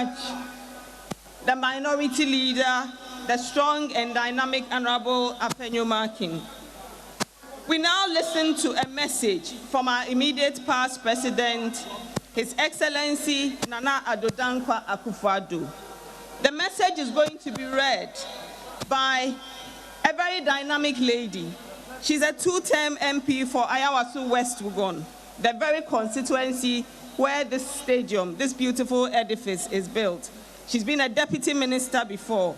much, the Minority Leader, the strong and dynamic Honorable Afenyo Markin. We now listen to a message from our immediate past President, His Excellency Nana Addo Dankwa Akufo-Addo. The message is going to be read by a very dynamic lady. She's a two-term MP for Ayawaso West Wugon, the very constituency where this stadium, this beautiful edifice, is built. She's been a deputy minister before.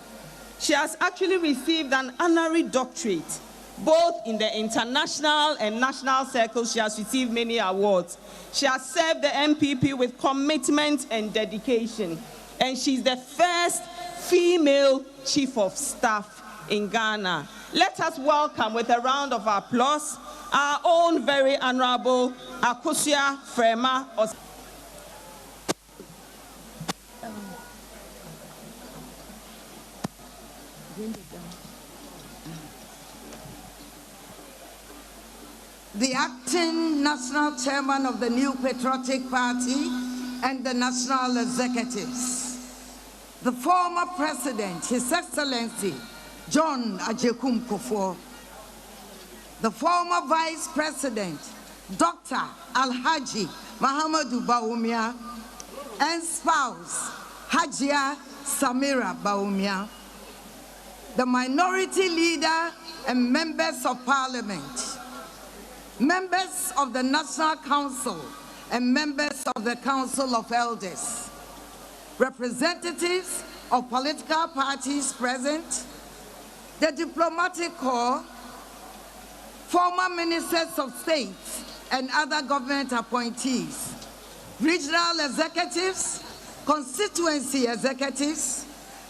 She has actually received an honorary doctorate, both in the international and national circles. She has received many awards. She has served the NPP with commitment and dedication, and she's the first female chief of staff in Ghana. Let us welcome with a round of applause our own very honorable Akosia Frema. The acting national chairman of the New Patriotic Party and the national executives, the former president, His Excellency John Ajekum Kufuor, the former vice president, Dr. Alhaji Mahamadou Bawumia, and spouse, Hajia Samira Bawumia, the minority leader and members of parliament, members of the National Council and members of the Council of Elders, representatives of political parties present, the diplomatic corps, former ministers of state and other government appointees, regional executives, constituency executives,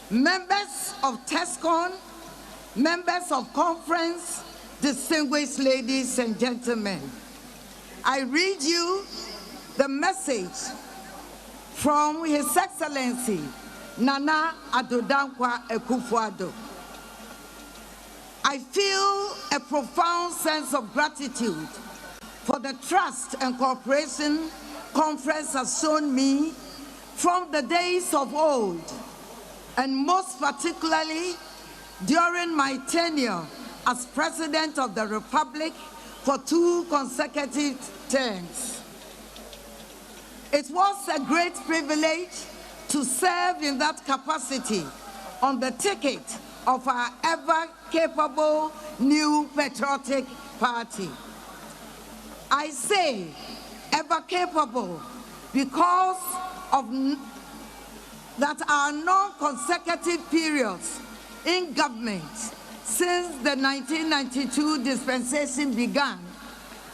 members of TESCON, members of conference, distinguished ladies and gentlemen. I read you the message from His Excellency Nana Addo Dankwa Akufo-Addo. I feel a profound sense of gratitude for the trust and cooperation conference has shown me from the days of old, and most particularly during my tenure as President of the Republic for 2 consecutive terms. It was a great privilege to serve in that capacity on the ticket of our ever-capable New Patriotic Party. I say ever-capable because of that our non-consecutive periods in government since the 1992 dispensation began,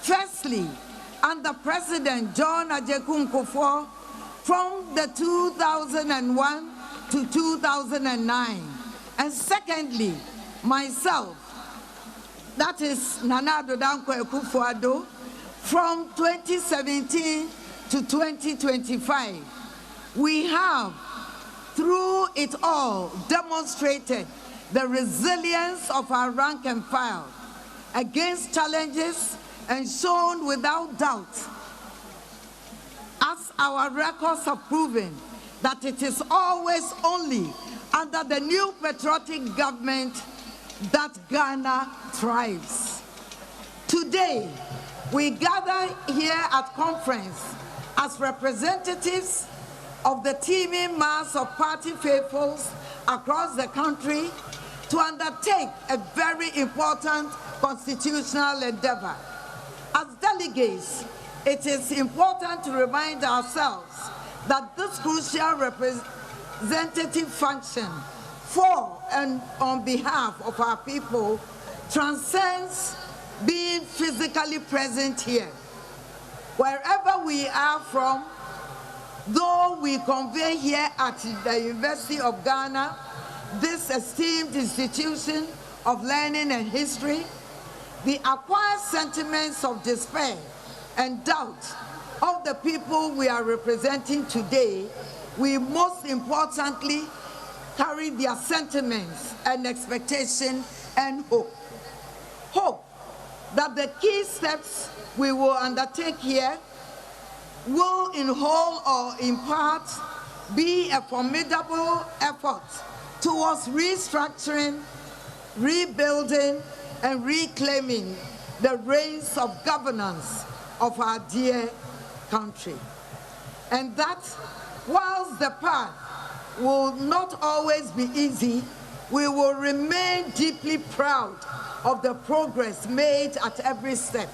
firstly under President John Ajekum Kufuor from the 2001 to 2009, and secondly, myself, that is Nana Addo Dankwa Akufo-Addo, from 2017 to 2025. We have, through it all, demonstrated the resilience of our rank and file against challenges and shown without doubt, as our records have proven, that it is always only under the new patriotic government that Ghana thrives. Today, we gather here at conference as representatives of the teeming mass of party faithfuls across the country to undertake a very important constitutional endeavor. As delegates, it is important to remind ourselves that this crucial representative function for and on behalf of our people transcends being physically present here. Wherever we are from, though we convey here at the University of Ghana, this esteemed institution of learning and history, the acquired sentiments of despair and doubt of the people we are representing today, we most importantly carry their sentiments and expectation and hope. Hope that the key steps we will undertake here will in whole or in part be a formidable effort towards restructuring, rebuilding, and reclaiming the reins of governance of our dear country. And that, whilst the path will not always be easy, we will remain deeply proud of the progress made at every step,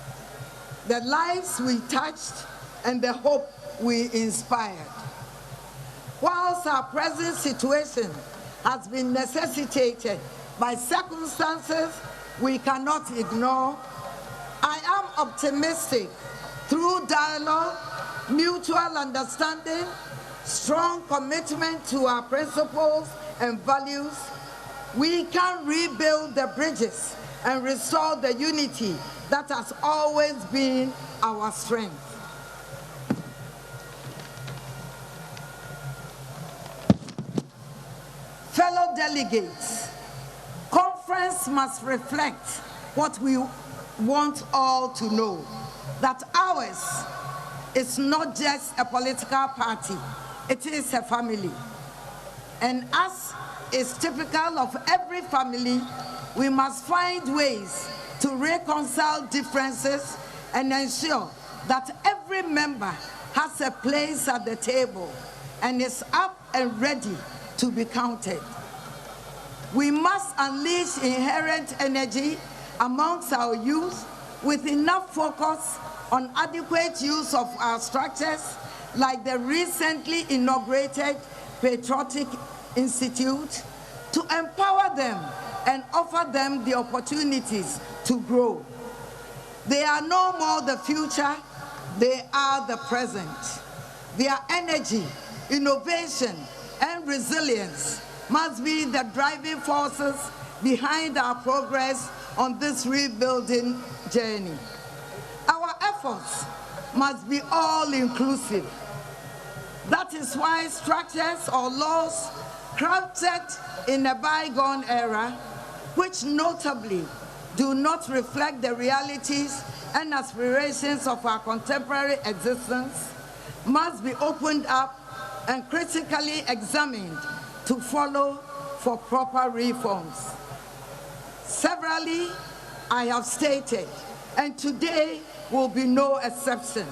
the lives we touched, and the hope we inspired. Whilst our present situation has been necessitated by circumstances we cannot ignore, I am optimistic through dialogue, mutual understanding, strong commitment to our principles and values, we can rebuild the bridges and restore the unity that has always been our strength. Fellow delegates, conference must reflect what we want all to know, that ours is not just a political party, it is a family. And as is typical of every family, we must find ways to reconcile differences and ensure that every member has a place at the table and is up and ready to be counted. We must unleash inherent energy amongst our youth with enough focus on adequate use of our structures like the recently inaugurated Patriotic Institute to empower them and offer them the opportunities to grow. They are no more the future, they are the present. Their energy, innovation, and resilience must be the driving forces behind our progress on this rebuilding journey. Our efforts must be all-inclusive. That is why structures or laws crafted in a bygone era, which notably do not reflect the realities and aspirations of our contemporary existence, must be opened up and critically examined to follow for proper reforms. Severally, I have stated, and today will be no exception,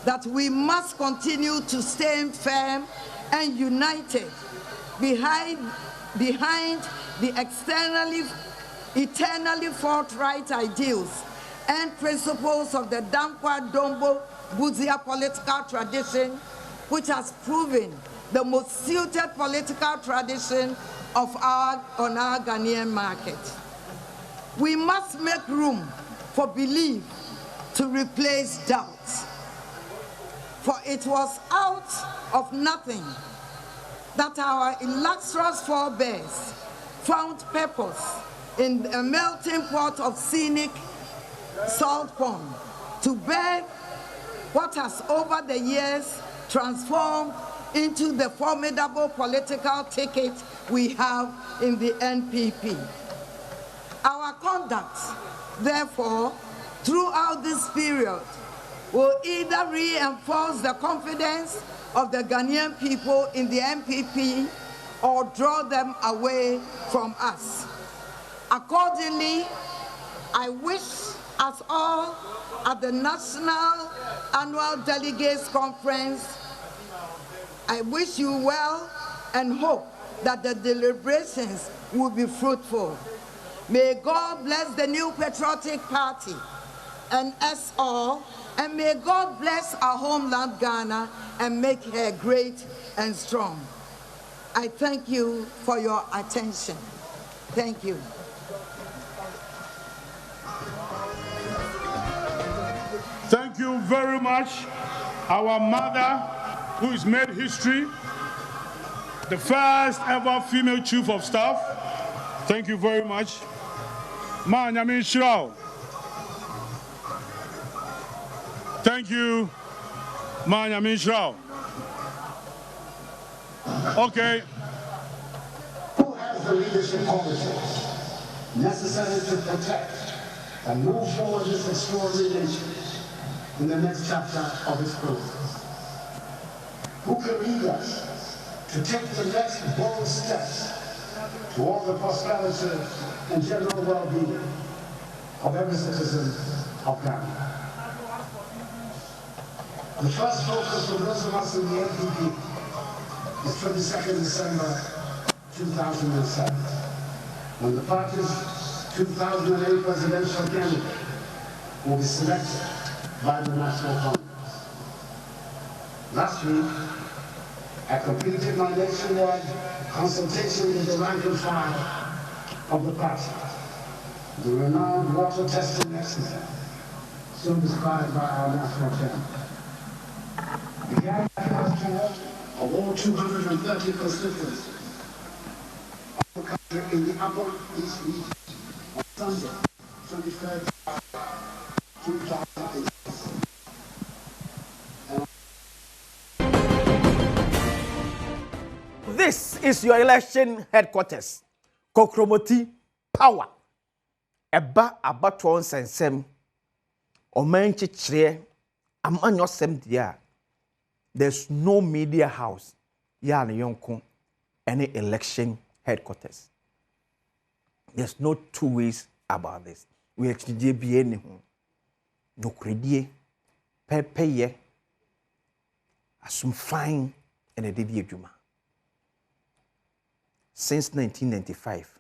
that we must continue to stand firm and united behind the eternally forthright ideals and principles of the Dankwa Dombo Buzia political tradition, which has proven the most suited political tradition on our Ghanaian market. We must make room for belief to replace doubt. For it was out of nothing that our illustrious forebears found purpose in a melting pot of scenic salt pond to birth what has over the years transformed into the formidable political ticket we have in the NPP. Our conduct, therefore, throughout this period will either reinforce the confidence of the Ghanaian people in the NPP or draw them away from us. Accordingly, I wish us all at the National Annual Delegates Conference, I wish you well and hope that the deliberations will be fruitful. May God bless the new Patriotic Party and us all, and may God bless our homeland Ghana and make her great and strong. I thank you for your attention. Thank you. Thank you very much, our mother, who has made history, the first ever female chief of staff. Thank you very much. Ma Nyame Nhyira. Thank you, Ma Nyame Nhyira. Okay. Who has the leadership qualities necessary to protect and move forward this extraordinary nation in the next chapter of its progress? Who can lead us to take the next bold steps toward the prosperity and general well-being of every citizen of Ghana. The first focus for those of us in the NPP is 22nd December 2007, when the party's 2008 presidential candidate will be selected by the National Congress. Last week, I completed my nationwide consultation with the rank and file of the party, the renowned water testing exercise, so described by our national chairman. The gathering of all 230 constituencies of the country in the Upper East region on Sunday, 23rd, 2006. This is your election headquarters. Kokromoti power. Eba abatwon sensem. Omanchi chire. Amanyo sem dia. There's no media house. Ya na yonko. Any election headquarters. There's no two ways about this. We actually be any home. No credit. Peye. Asum fine. And a didi juma. Since 1995,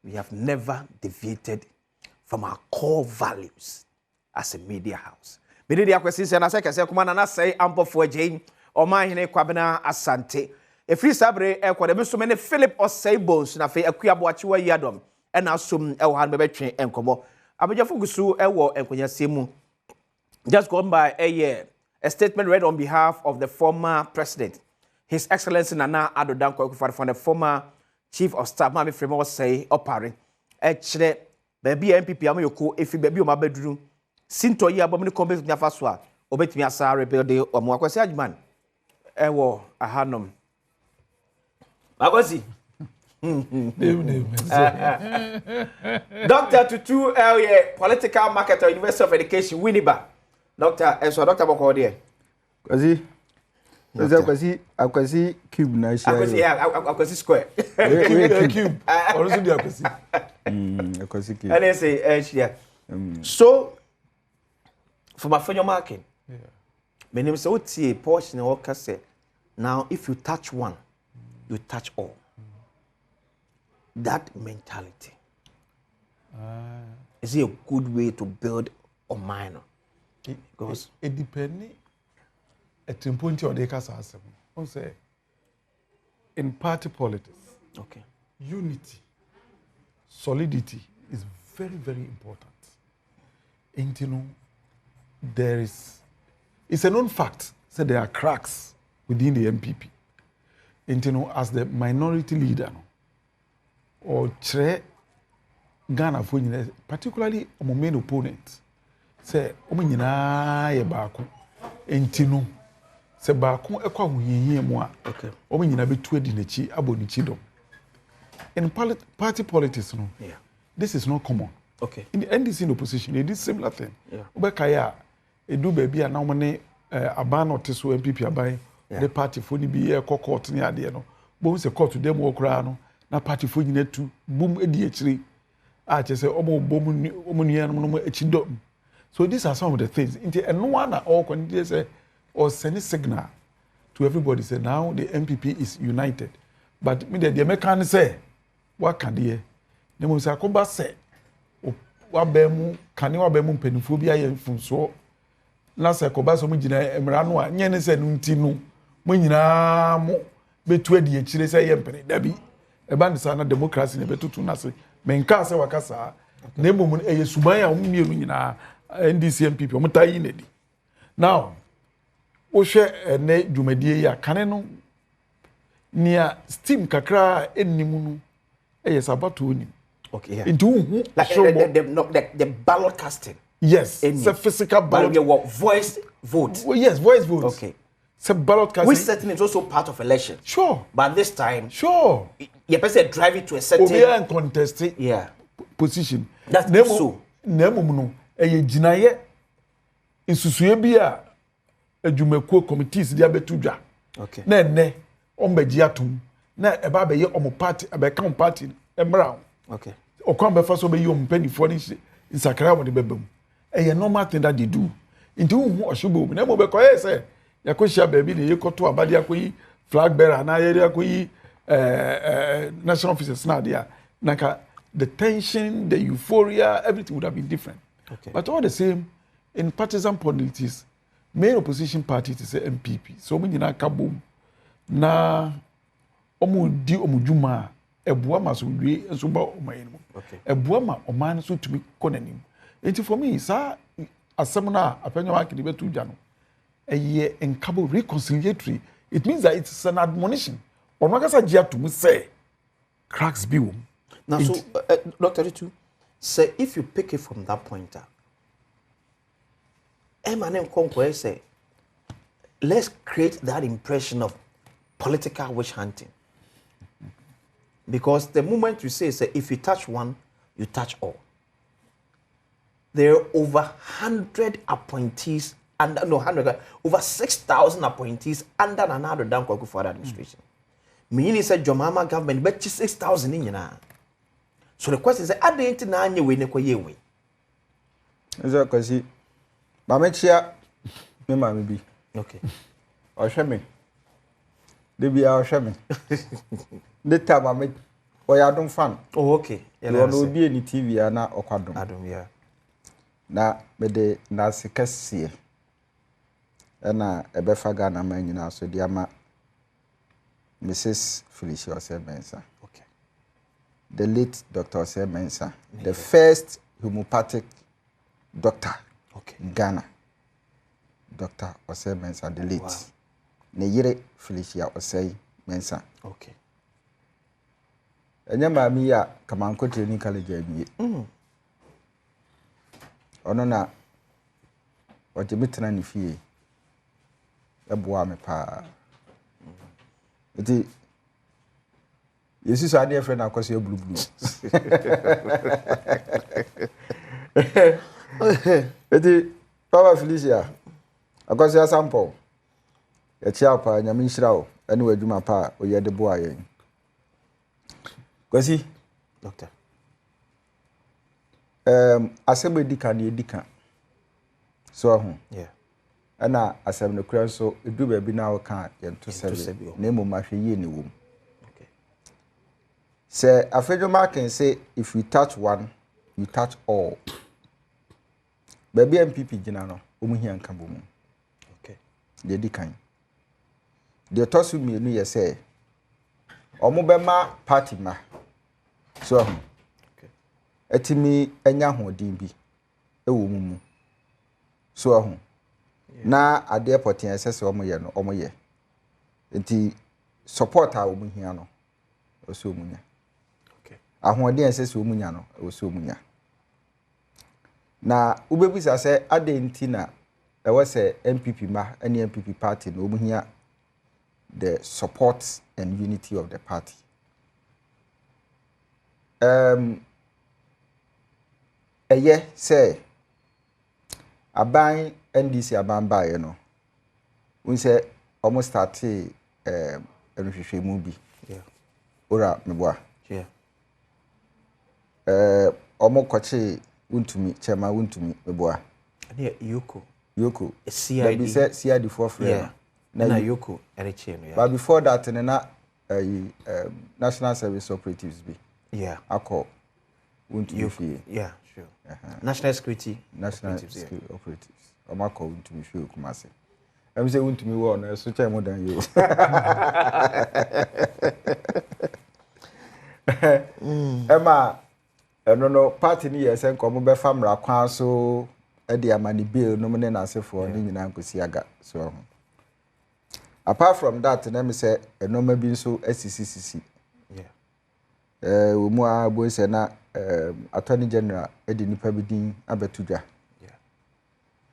we have never deviated from our core values as a media house. Media questions and I say, come on, and I say, ample for Jane or my Kwabena Asante. A free sabre, a so many Philip or say bones, and I feel a queer watch where Adom, and now soon Elhan Bebetrain and Como. Abajafugusu, Ewo, and Kunyasimu. Just gone by a year, a statement read on behalf of the former president. His Excellency Nana Adom from the former Chief of Staff, Mami Fremont say, Opari, Echre, baby NPP, Amoyoko, if you baby o my bedroom, Sinto ye abomini company Nyafaswa, Obetimi Asa rebuild or Mwakwasi Ajman. Ewo, Ahanom. Magwazi. Dr. Tutu Elye, political marketer, University of Education, Winneba. Dr. Bokode. Kwazi. Akwasi cube na share. Akwasi square. Cube. Also the akwasi. Akwasi cube. And they say share. So for my friend marking. Yeah. My name is Oti portion of say. Now if you touch one, you touch all. That mentality. Is it a good way to build a minor? Because it depends. At some point, you say in party politics, okay, unity, solidity is very, very important. And you know, it's a known fact that there are cracks within the NPP. And you know, as the minority leader, or Ghana, particularly my main opponent, say, and you know, se baako ekwa huhiye mu a okay o nyina betu adi nachi abonichi dom in party politics no yeah this is not common okay in the NDC in opposition they did similar thing yeah obekaya edu baabi a na mo ne aban oteso MPP aban the party fo ni bi e court ni ade no bo se court dem wo kra no na party fo nyina tu bum edi akiri a che se omo bom omo nua no mo achi dom so these are some of the things into and no one all can say or send a signal to everybody say now the NPP is united. But me the American say what can they? They must say come back say wa bemu kan wa bemu penifo bi aye mfunso na say ko ba so mo gina emra no a nye ne say nti no mo nyina mo betu adi akire say ye mpene dabi e ba ndisa na democracy ne betutu na say menka say wakasa na emom eye suban ya mo mienu nyina NDC NPP mo tayi na di now ohwe ne dwumadie ya kane no nia steam kakra ennimu no sabato oni okay yeah into like the ballot casting yes it's a physical ballot voice vote yes voice vote okay it's a ballot casting which certainly is also part of election sure but this time sure you person drive it to a certain obi contesting yeah position that's so nemum no ginaye insusuye bia adwumakuo committees dia betudwa Okay. Na ene ombeji atum na eba be ye omo party abeka on party emra. Okay. Okwan be fa so be ye ompanifo ni nsakra wo de bebam. A normal thing that they do. Into who or shubo, never be quiet, say, Yakosia baby, the Yakoto Abadiakui, flag bearer, and I national officers now there. Naka, the tension, the euphoria, everything would have been different. Okay. But all the same, in partisan politics, main opposition party is the NPP. So many na kabum na omudi omujuma ebuama so wie enso ba oman mu. Okay. Ebuama oman so tumi konanim. And for me, sir, as someone I can debate to Jano, a year and cabo reconciliatory, it means that it's an admonition. Or not as a jab to me say, cracks be womb. Now, so, Dr. Ritu, say, if you pick it from that pointer, Emmanuel Conquer say, let's create that impression of political witch hunting. Because the moment you say, if you touch one, you touch all. There are over 100 appointees, and no, 100, over 6,000 appointees under another Dan Kwaku administration. Meaning, said Jomama government, but 6,000 in yana. So the question is, I didn't know you win a way. Is that because he, Mamechia, me mammy be Okay. or shamming. They be our shamming. The time I make, or I don't fun. Oh, okay. You will be any TV and not Okadum. Adam, yeah. Na mede na sikasie na ebefa Ghana man nyina so dia ma Mrs. Felicia Asempa. Okay. The late Dr. Asempa, the first homeopathic doctor Okay. in Ghana. Dr. Asempa, the late. Wow. Ne yire Felicia Asempa. Okay. Enya ma mi ya Kamanko Training College abi. Ono na oje mitena ni fie eboa me pa eti yesu so ade friend akwose blue eti Papa Felicia akwose Asempa ya chia pa nyame nhira o ene wadwuma pa o ye de boa yen kwasi Doctor. Asem edika so ho Yeah. ana asem ne kura so edu ba bi na wo ka yento sebe na mo mahwe yi ne wom. Okay. Say afejo can say if you touch one you touch all. Baby NPP gina no omu hia nka bo mu. Okay. De dikan. De tosu mi nu ye say omo be ma party ma so ho etimi enya hodin bi ewo mumu so ahu na ade poten esese omoye no omoye enti support a omu hia no oso omunya Okay. ahode esese omunya no oso omunya na ubebisa se ade nti na ewo se NPP ma any NPP party no omu hia the support and unity of the party. Eye say aban NDC aban bae no we say almost start enhwehwemu bi Yeah. ora meboa Yeah. omo koche untumi chema untumi meboa Yeah, Yoko. yoko CID. be say CID for free. Yeah. Na Yoko Erichie no. But before that na national service operatives be Yeah. akọ untumi Yoko. fie Yeah, sure. National security. national operatives, yeah. security operatives omakọ untumi fie Kumasi em say untumi wo no so che mo dan yo ema no party ni yesen ko mo be famra kwan so e de amani bill no ne na asefo ni nyina nkosi aga so apart from that na me say enoma bi so asisi Yeah. wo mu a bo se na attorney general e de nipa bi din abetudwa Yeah.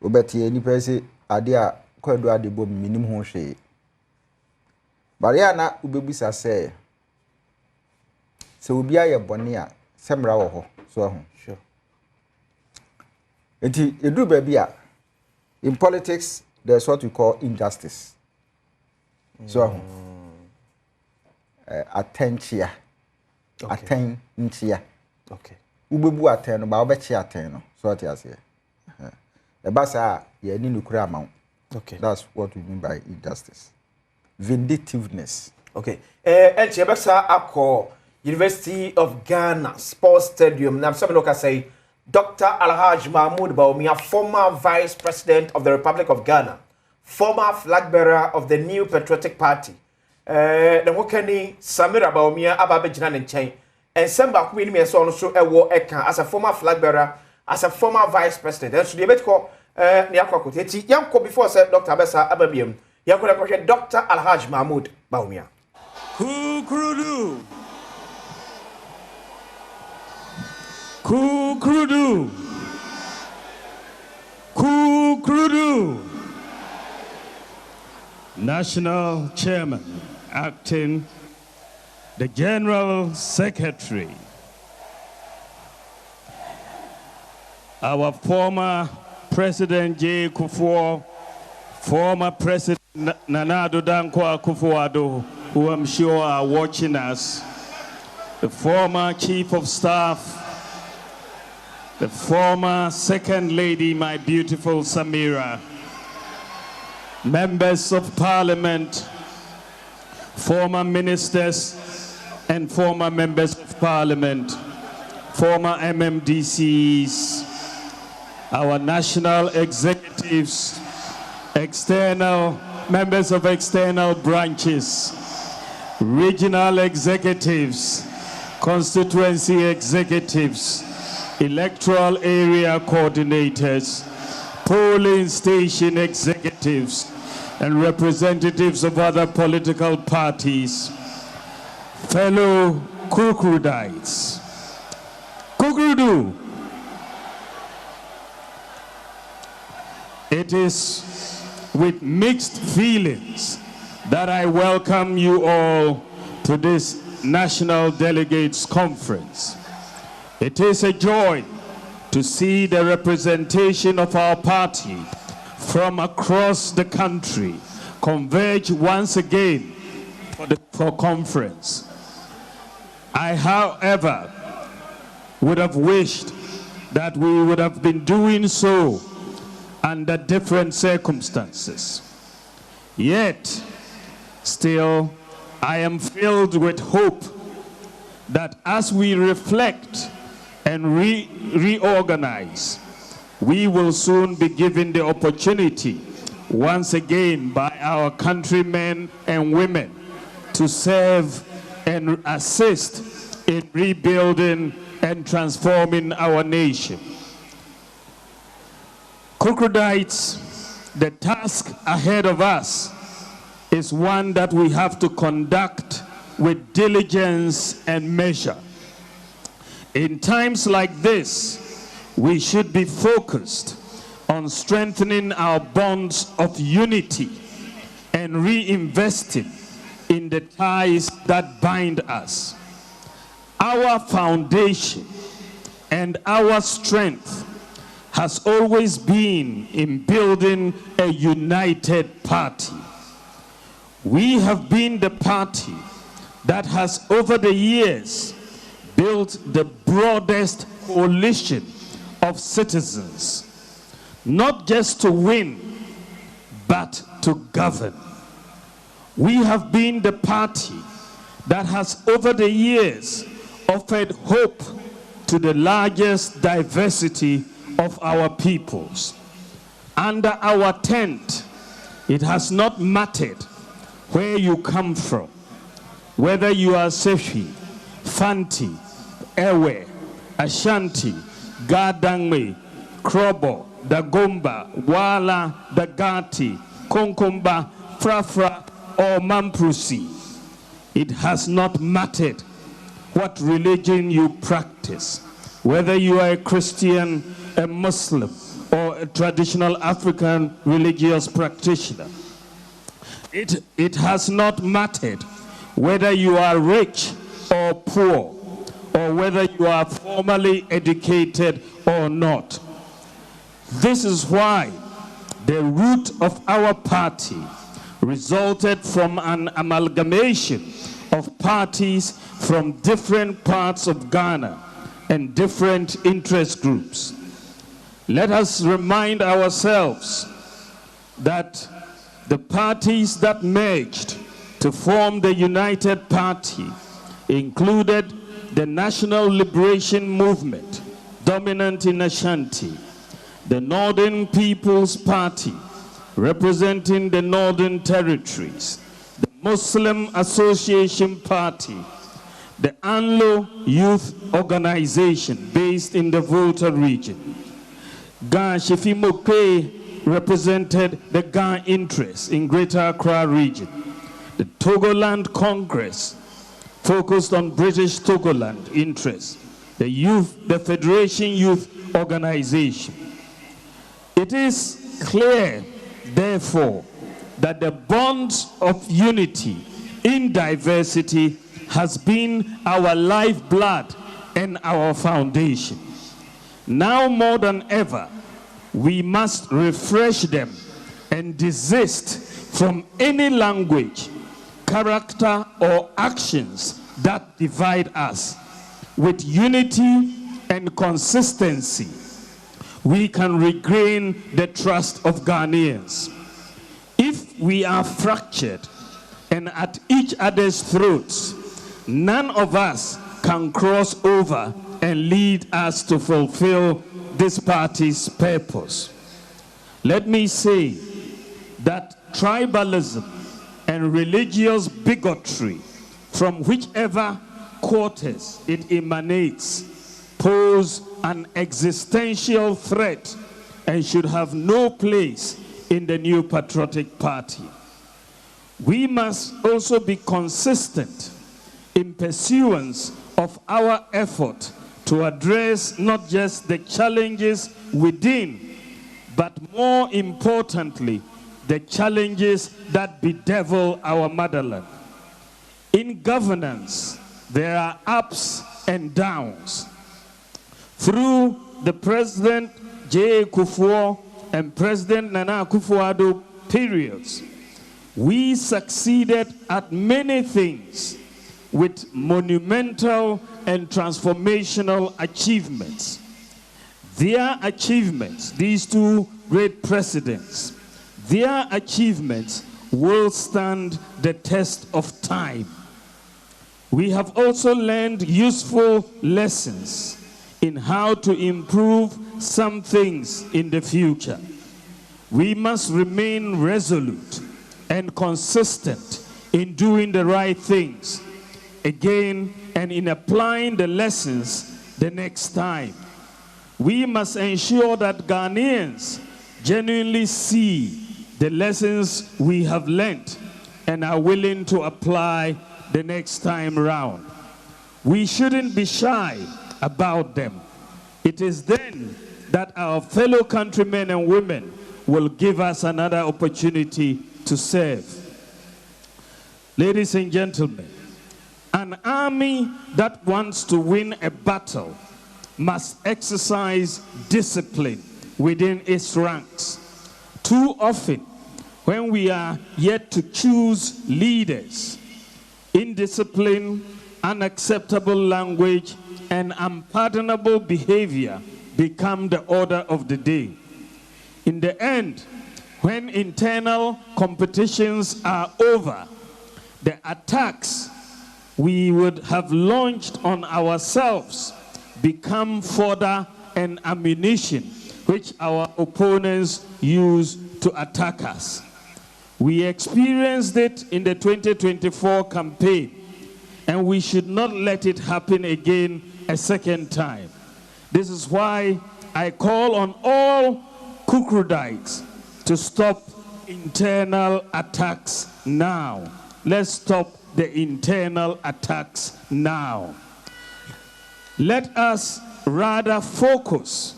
obetie nipa se ade a kwadu ade bom minim ho hwe bare na ubebisa se obi aye bone a semra wo ho so ho Sure. enti edu ba bi a in politics there's what we call injustice So attentia. Attentia. Okay. Ubebu atten no ba obechi atten no. So what you say? The basa ye ni nukura amount. Okay. That's what we mean by injustice. Vindictiveness. Okay. And Chebesa Akko, University of Ghana Sports Stadium. Now, some look say Dr. Alhaj Mahmoud Bawumia, former Vice President of the Republic of Ghana, former flag bearer of the New Patriotic Party. The Wokani Samira Bawumia Ababejina Nchen. And Semba Queen me so ewo eka as a former flag bearer, as a former Vice President. And so the debate ko Niakwa Kuteti, Yanko before said Dr. Abesa Ababiem, Yanko Dr. Alhaj Mahmoud Bawumia. Kukrudu. Kukrudu. Kukrudu. National Chairman, acting the General Secretary, our former President J. Kufuor, former President Nana Addo Dankwa Akufo-Addo, who I'm sure are watching us, the former Chief of Staff, the former Second Lady, my beautiful Samira, members of Parliament, former ministers and former members of Parliament, former MMDCs, our national executives, external members of external branches, regional executives, constituency executives, electoral area coordinators, polling station executives, and representatives of other political parties, fellow Kukrudites. Kukrudu. It is with mixed feelings that I welcome you all to this National Delegates Conference. It is a joy to see the representation of our party from across the country converge once again for conference. I, however, would have wished that we would have been doing so under different circumstances. Yet, still, I am filled with hope that as we reflect and reorganize, we will soon be given the opportunity once again by our countrymen and women to serve and assist in rebuilding and transforming our nation. Kukrudites, the task ahead of us is one that we have to conduct with diligence and measure. In times like this, we should be focused on strengthening our bonds of unity and reinvesting in the ties that bind us. Our foundation and our strength has always been in building a united party. We have been the party that has over the years built the broadest coalition of citizens, not just to win, but to govern. We have been the party that has over the years offered hope to the largest diversity of our peoples. Under our tent, it has not mattered where you come from, whether you are Sefi, Fanti, Ewe, Ashanti, Gadangme, Krobo, Dagomba, Wala, Dagati, Konkomba, Frafra, or Mamprusi. It has not mattered what religion you practice, whether you are a Christian, a Muslim, or a traditional African religious practitioner. It has not mattered whether you are rich or poor, or whether you are formally educated or not. This is why the root of our party resulted from an amalgamation of parties from different parts of Ghana and different interest groups. Let us remind ourselves that the parties that merged to form the United Party included the National Liberation Movement, dominant in Ashanti, the Northern People's Party, representing the Northern Territories, the Muslim Association Party, the Anlo Youth Organization based in the Volta region. Ga Shefimoke represented the Ga interests in Greater Accra region. The Togoland Congress focused on British Togoland interests. The Federation Youth Organization. It is clear, therefore, that the bonds of unity in diversity has been our lifeblood and our foundation. Now more than ever, we must refresh them and desist from any language, character, or actions that divide us. With unity and consistency, we can regain the trust of Ghanaians. If we are fractured and at each other's throats, none of us can cross over and lead us to fulfill this party's purpose. Let me say that tribalism and religious bigotry, from whichever quarters it emanates, pose an existential threat and should have no place in the new patriotic party. We must also be consistent in pursuance of our effort to address not just the challenges within, but more importantly, the challenges that bedevil our motherland. In governance, there are ups and downs. Through the President J. Kufuor and President Nana Akufo-Addo periods, we succeeded at many things with monumental and transformational achievements. Their achievements, these two great presidents, their achievements will stand the test of time. We have also learned useful lessons in how to improve some things in the future. We must remain resolute and consistent in doing the right things again and in applying the lessons the next time. We must ensure that Ghanaians genuinely see the lessons we have learned and are willing to apply the next time around. We shouldn't be shy about them. It is then that our fellow countrymen and women will give us another opportunity to serve. Ladies and gentlemen, an army that wants to win a battle must exercise discipline within its ranks. Too often, when we are yet to choose leaders, indiscipline, unacceptable language, and unpardonable behavior become the order of the day. In the end, when internal competitions are over, the attacks we would have launched on ourselves become fodder and ammunition which our opponents use to attack us. We experienced it in the 2024 campaign, and we should not let it happen again a second time. This is why I call on all Kukrudites to stop internal attacks now. Let's stop the internal attacks now. Let us rather focus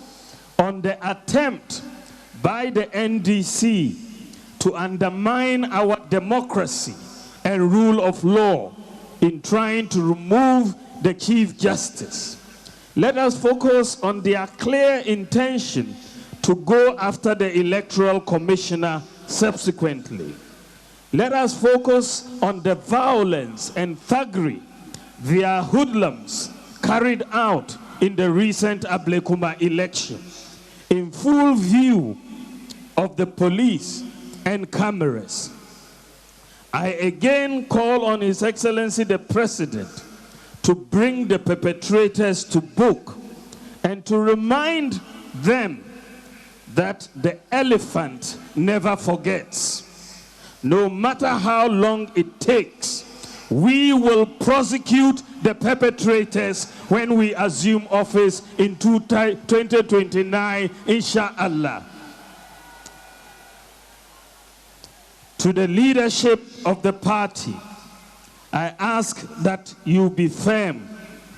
on the attempt by the NDC to undermine our democracy and rule of law in trying to remove the Chief Justice. Let us focus on their clear intention to go after the Electoral Commissioner subsequently. Let us focus on the violence and thuggery their hoodlums carried out in the recent Ablekuma election, in full view of the police and cameras. I again call on His Excellency the President to bring the perpetrators to book and to remind them that the elephant never forgets. No matter how long it takes, we will prosecute the perpetrators when we assume office in 2029, inshallah. To the leadership of the party, I ask that you be firm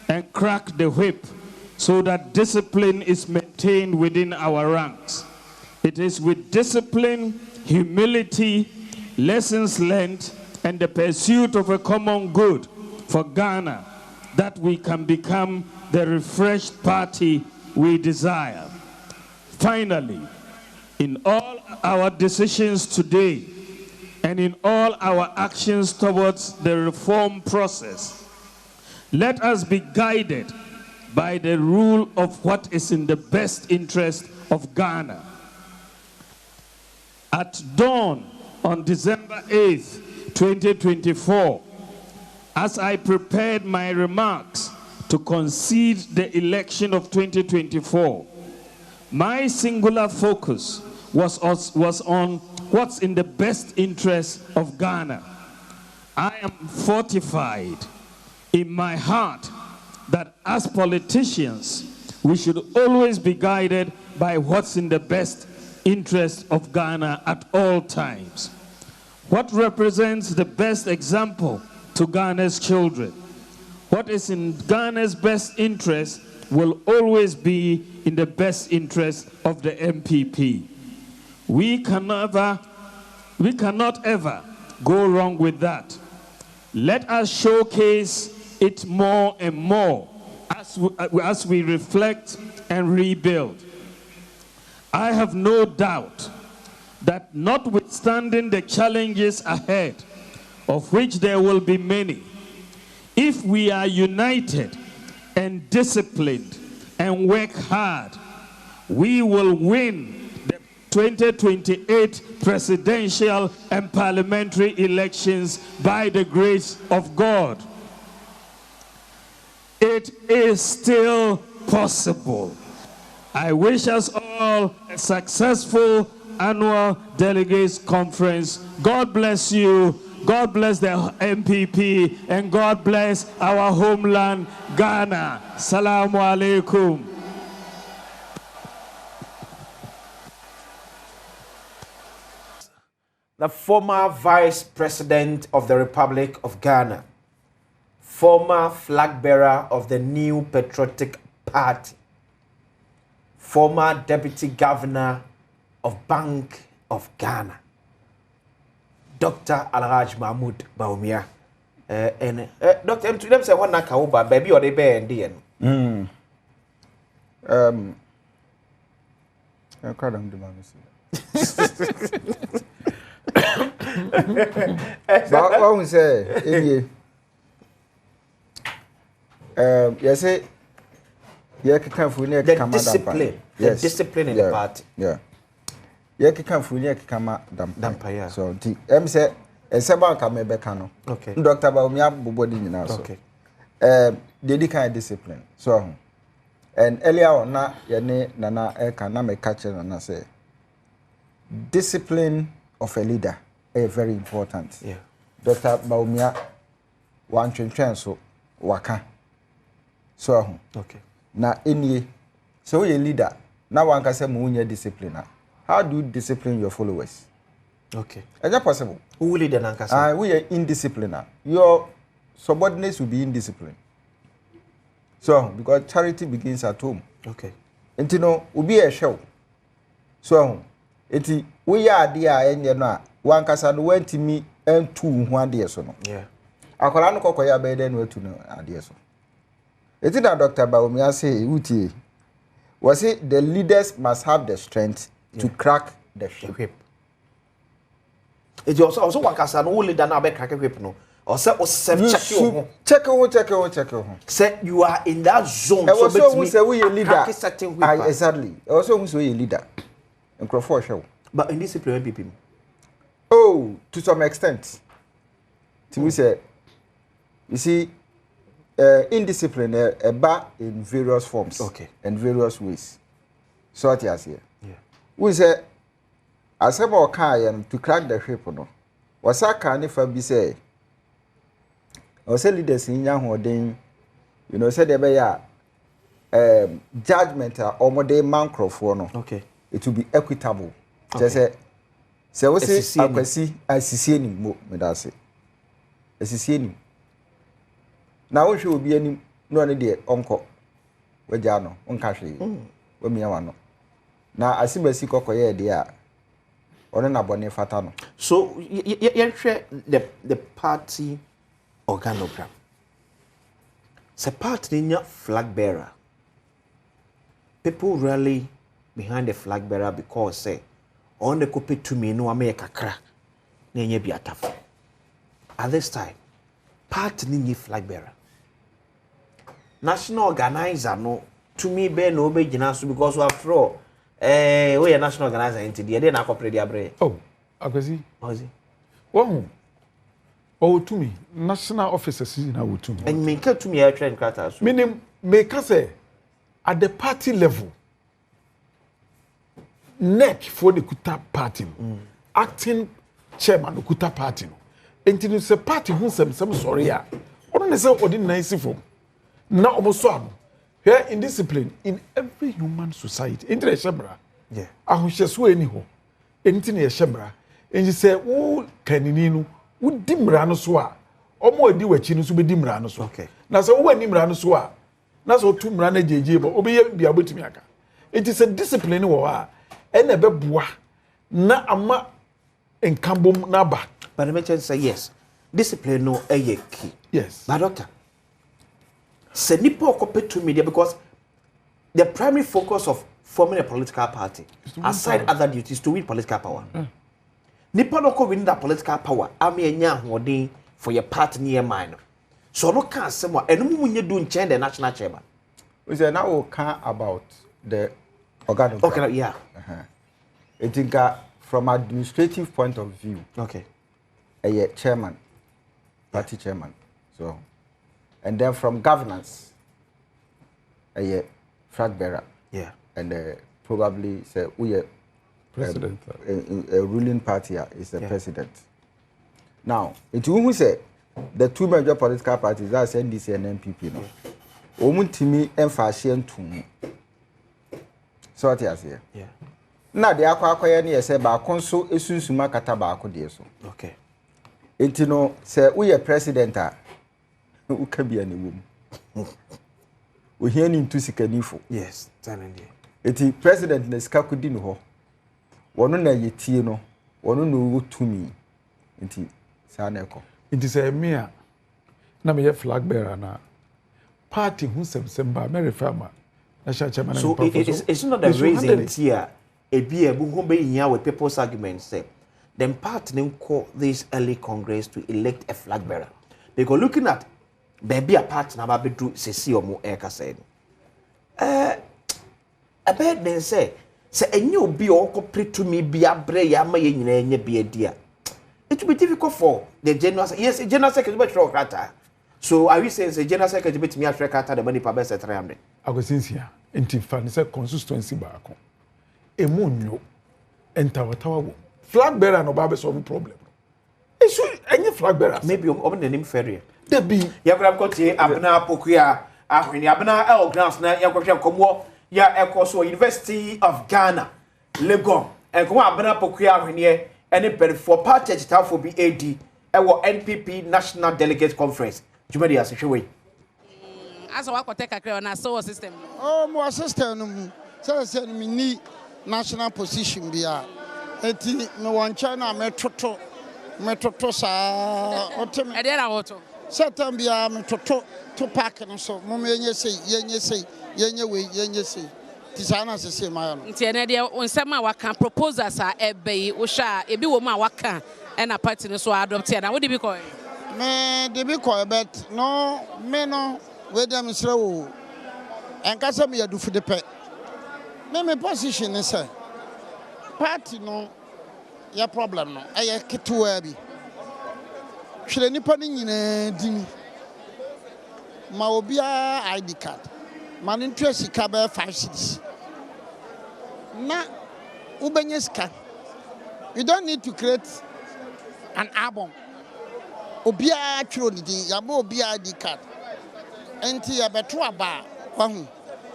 and crack the whip so that discipline is maintained within our ranks. It is with discipline, humility, lessons learned, and the pursuit of a common good for Ghana that we can become the refreshed party we desire. Finally, in all our decisions today and in all our actions towards the reform process, let us be guided by the rule of what is in the best interest of Ghana. At dawn on December 8th, 2024, as I prepared my remarks to concede the election of 2024, my singular focus was on what's in the best interest of Ghana. I am fortified in my heart that as politicians, we should always be guided by what's in the best interest of Ghana at all times. What represents the best example to Ghana's children? What is in Ghana's best interest will always be in the best interest of the NPP. We cannot ever go wrong with that. Let us showcase it more and more as we reflect and rebuild. I have no doubt that notwithstanding the challenges ahead, of which there will be many, if we are united and disciplined and work hard, we will win the 2028 presidential and parliamentary elections by the grace of God. It is still possible. I wish us all a successful annual delegates conference. God bless you. God bless the NPP, and God bless our homeland, Ghana. Salamu alaikum. The former Vice President of the Republic of Ghana, former flag bearer of the New Patriotic Party, former Deputy Governor of Bank of Ghana, Dr. Alhaj Mahmoud Bawumia. Dr. M, to them say, what na kauba, baby, or they bear and dear. I can't remember. But what we say, you say, you can the discipline, the discipline in the party. Yeah. You can come dampire. So, M say, a seven can be becano. Okay. Dr. Bawumia body in us. Okay. The kind of discipline. So, and earlier on, Nana can make catch and I say, discipline of a leader is very important. Yeah. Dr. Bawumia, one train so waka. So, okay. Na any so a leader. Now one can say munya discipline. How do you discipline your followers? Okay. Is that possible? Who lead the Nankasa? We are indisciplined. Your subordinates will be indisciplined. So, because charity begins at home. Okay. And you know, will be a show. So, we are there and you know, one can went to me and 2 1 day so no. Yeah. Akolano kokoya better than to know idea so. It is that Dr. Bawumia say, was it the leaders must have the strength to crack the whip. It also one casa no leader now be crack whip no. Or say o check you. Check. Say you are in that zone. So who say we a leader? Exactly. Also who say a leader? And Crawford show. But indiscipline NPP. Oh, to some extent. We say, you see, indiscipline in various forms. Okay. And various ways. So what you say? Yeah. We say, Asempa or Kayan to crack the ship no. Was that kind of be say? Or say leaders in young holding, you know, said there be judgment or more day man Crawford no. Okay. It will be equitable. Just say we say akwasi asisi ni mo me da say. Asisi ni. Na wo hwe obi anim no ne de onko. Waja no, onka hwe. Wa mia wa no. Na asibasi kokoye de a ono na bone fata no. So you share the party organogram. It's a party in your flag bearer. People rally behind the flag bearer because say on the copy to me no America crack. Nenye bi atafo. At this time, party ni flag bearer. National organizer no to me be no be ginaso because after all we are national organizer into the na corporate dia bre. Oh, akwasi. Ozi. Wo oh to me national officers na wo to me. And me ka to me a train crata so. Meaning me ka say at the party level neck for the Kuta party, acting chairman of Kuta party. And it's a party who some sorry. I don't say what in nice for. Now almost one. Here in discipline in every human society. Into the shembra. Yeah. I wish just anyhow. Anything a shembra. And you say, oh, canino, would dimrano swa. Or more do a chinus will be dimrano swa. Okay. Now so when dimrano swa. Now so two mrana JJ, but be able to make. It is a discipline war. Ene beboa na ama enkambom na ba. But the mention say yes. Discipline no eye key. Yes. But doctor, say nipa okope to media because the primary focus of forming a political party, aside other duties, to win political power. Nipa no ko win that political power. Ame enya hoden for your party near mine. So no can say more. Enu mu nye do nchen the national chairman. We say now we can about the organogram. Okay, yeah. I think from administrative point of view, okay, a chairman, party chairman. So, and then from governance, a flag bearer. Yeah. And probably say we president. A ruling party is the president. Now, it who say the two major political parties, that's NDC and NPP. No, Omuntimi and Fashion to. So what you say? Yeah. Na de akwa ne say ba konso esunsuma kata ba akode so. Okay. Enti no say we president a u ka bia ne wom. O hia ni ntu sikanifo. Yes, tanende. Enti president na sika kodi no ho. Wono na yetie no, wono no wotumi. Enti sa na eko. It is a mere na me flag bearer na party who Semba Mary Farmer. So it's not the reason here. A be a boom here with people's arguments say then party call this early Congress to elect a flag bearer. Because looking at baby a part na baby do sesi or more eka said. I bet then say a new be or complete to me be a bray yama ye be a dear. It will be difficult for the general yes, general secretary so I will say the general secretary to me after the money per best at 300. I was sincere. Enti fan say consistency ba ko. Emunyo entawa flag bearer no ba be solve problem. Issue any flag bearer. Maybe open the name ferry. There be ya grab got here abna pokuya ahweni abna el grants na ya kwhwe komo ya ekoso University of Ghana Legon en komo abna pokuya ahweni any per for party agita for BAD e wo NPP National Delegates Conference. Jumadi asehwe as a work take a na so system. Oh, more system say me ni national position bia. Eti me wan China me toto sa otem. E dey na woto. Certain bia me toto to park no so. Mo me yenye say yenye say. Tisana se ma no. Nti ene dey onsema waka proposals a ebe yi wo sha ebi wo ma waka and a party no so adopt and what did be call me de be call but no me no we dem srewo en kasa me yadu fude pe me position is say party no ya problem no eye ketewa bi hwere nipa ni nyina dini ma obia ID card ma no ntwa sika be 5 cities na ubenya sika. You don't need to create an album. Obia chiro ni din ya ba obia ID card enti ya beto aba kwahu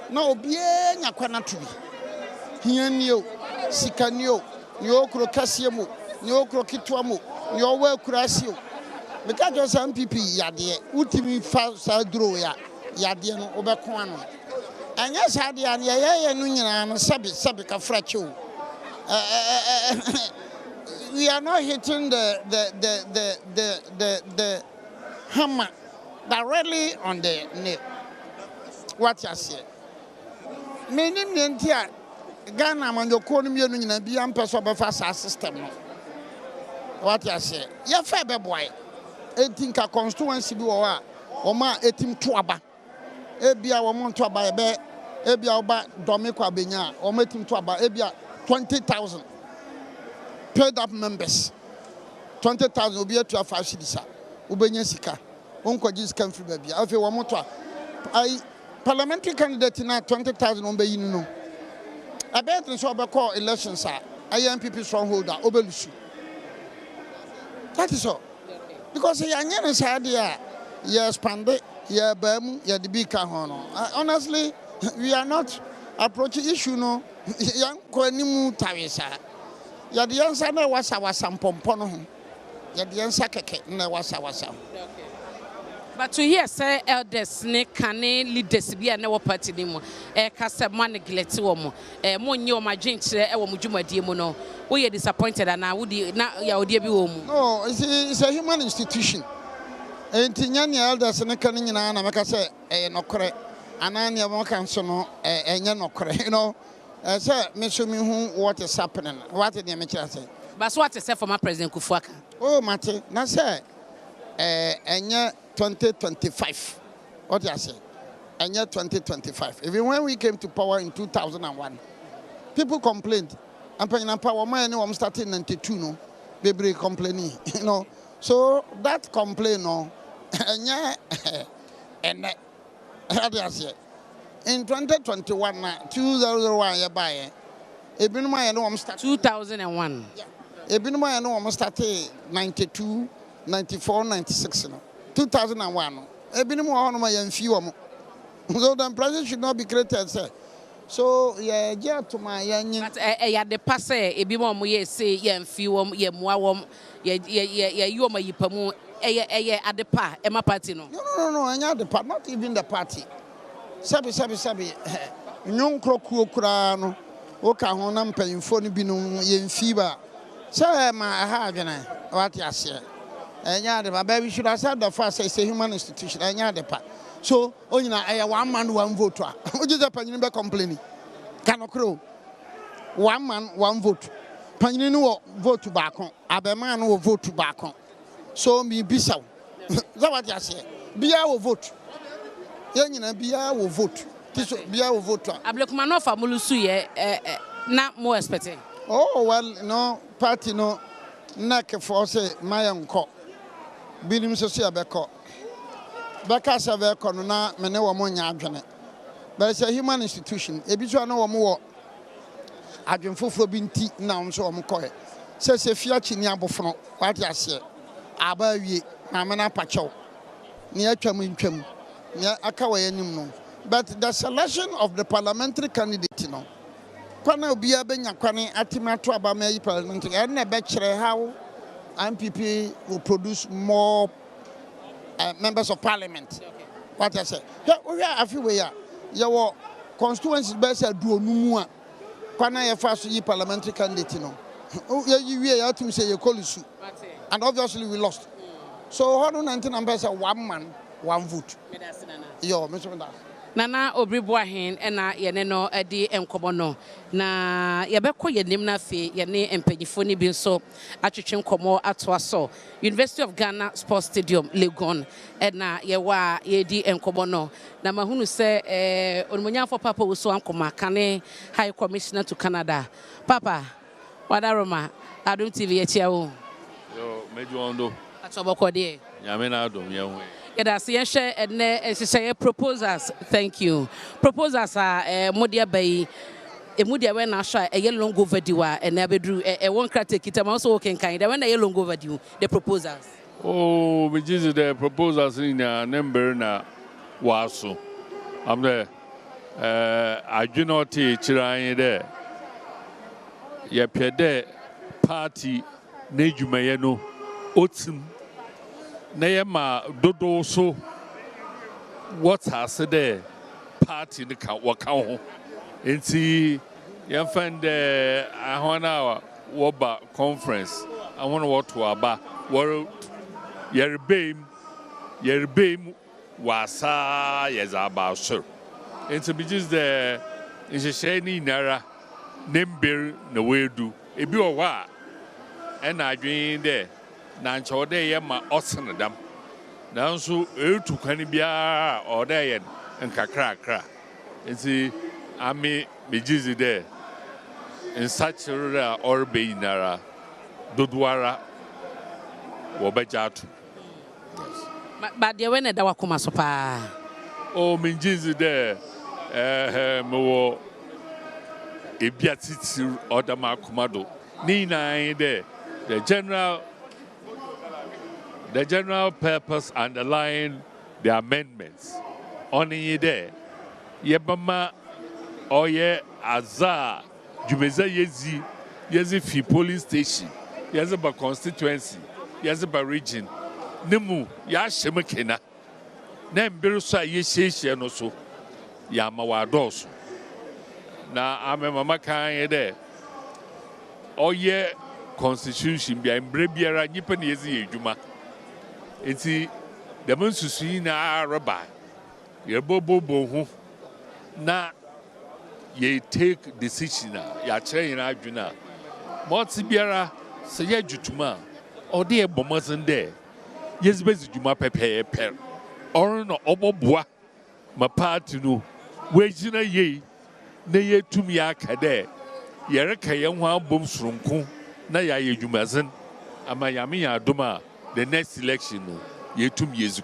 na obia nya kwana to bi hianio sikanio ni okro kase mu ni okro kitwa mu ni owa akurase o meka jo sa NPP yade utimi fa sa duro ya yade no obeko ano anya sa de an ye no nyina no sabi ka frache o we are not hitting the hammer directly on the nail. What you say? Many Nentia Ghana man your economy and be person of a system. What you say? Your fair boy. 18 constituency or ma 18 tuaba. Ebia woman tuaba ebe ebia oba domiko abenya or meeting tuaba ebia 20,000. Paid up members 20,000 will be to 5 cities. Ubenya sika. Unko jis come free baby. Afi wa moto. I parliamentary candidate na 20,000 on be yinu no. Abet so be call elections are. I NPP strongholder obelusu. That is all. Because ya nyane sa dia ya expand ya bam ya the big hono. Honestly, we are not approaching issue no. Yan ko animu tawisa. Ya the answer na wasa pompon no. Ya the answer keke na wasa. But to hear say elders ne can leaders bi na wo party ni mu ka say man neglect wo mo mo nyi o madwen kire e wo mo dwumadie mu no we are disappointed na wo di na ya odie bi wo mu. No, it's a human institution. Entinya ne elders ne kan nyina na meka say nokore anani e mo kan so no enye nokore, you know. Say me show me who what is happening. What dey me kira say. But what is say former President Kufuaka? Oh mate, na say enye 2025. What do I say? And yet 2025. Even when we came to power in 2001, people complained. And when power man I'm starting in 92 no, baby complaining, you know. So that complaint no, and how do I say? In 2021 2001 you buy. Even my no I'm starting 2001. Yeah. Even my no I'm starting 92, 94, 96 no. 2001. So the president should not be created, sir. So yeah, to my young. But the pass ebi mo ye say ye mfiwom ye muawom ye yoma yipamu adepa ema party no. No, anya adepa, not even the party. Sabi. Nyon kroku okura no. O ka ho na mpanyimfo no bi no ye mfiba. Say ma ha adwene. What you say? But we should accept the fact it's a human institution. So, one man, one vote. What is the Panini complaining? Cannot crow. One man, one vote. Panini vote to back on. Abeman will vote to back on. So, me be so. That's what I say. Bia will vote. Bia will vote. Bia will vote. Ablekmano for Mulusu, not more expecting. Oh, well, no, party no, neck for say, my uncle. Bilim Sosia Beko. Beka Saveko na mene wa monya adwene. But it's a human institution. Ebiso na wo mo adwen foforo bi nti na wo so wo koye. Se fiachi ni abofno, what ya say? Aba wie na me na pacho. Ni atwam ntwam. Ni aka wa yanim no. But the selection of the parliamentary candidate no. Kwana obi abenya kwane atimato aba me parliamentary. E na be kire how NPP will produce more members of parliament. Okay. What I say? We are everywhere. Your constituencies best do no Kwana ye first ye parliamentary candidate no. You have to say you call it. And obviously we lost. So 119 members are one man, one vote. Yo, Mr. Nana Obriboahin and Yaneno Edi Encomono. Na Yabeko Yanimna Fe, Yane and Penifoni Binso, Achuchin Komo Atwaso, University of Ghana Sports Stadium, Legon, Edna Yawa, Yedi Encomono. Na Mahunu say, Unmunya for Papa Uso Ankoma, Kane, High Commissioner to Canada. Papa, Wadaroma, AdomTV Etiao. Yo, Mejuando. Atoboko de. Yamena Adom, Yahweh. Yes, and proposals. Thank you. Proposals are Modia Bay, a Modia when I shot a yellow go video and never drew a one cratic. I'm also working kind. When a yellow go video, the proposals. Oh, which is the proposals in a number na waso. I'm there. I do not teach there. Yapede party Nejumayeno Otsum. Nayama dodo so what has there party in the wakao nti you find the ahwana woba conference I want to what to aba world yerbem wasa yezaba sure nti be just the insheni nara nember na wedu ebi owa and I dream there Nancho de yama osenadam. Nanso etu kanibia or there and kakra. And see, I me jizi there in such a or be nara dodwara wabajatu. But the winner that wakuma sopa. Oh, me jizi there, mo ebiatiti or the makumado. Nina there, the general purpose underlying the amendments. Only there, Yebama Oye Azar, Jumeza Yezi fi polling station, Yazaba constituency, Yazaba region, Nemu, Yashemakena, Nembirusa Yeshe no so, Yamawados. Now I'm a mama kind there. Oye constitution behind Brebiara Nipan Yezi Juma. Eti the monsusi na rabbi ye bobo na ye take decision ya kire yin adwuna moti biara se ye dwutuma o de e bomozen de yezibezi dwuma pepe or no oboboa ma party no we gina ye na ye tumi aka de ye reka ye ho abom soronko na ya ye dwumazen ama yame ya adoma the next election, you 2 years.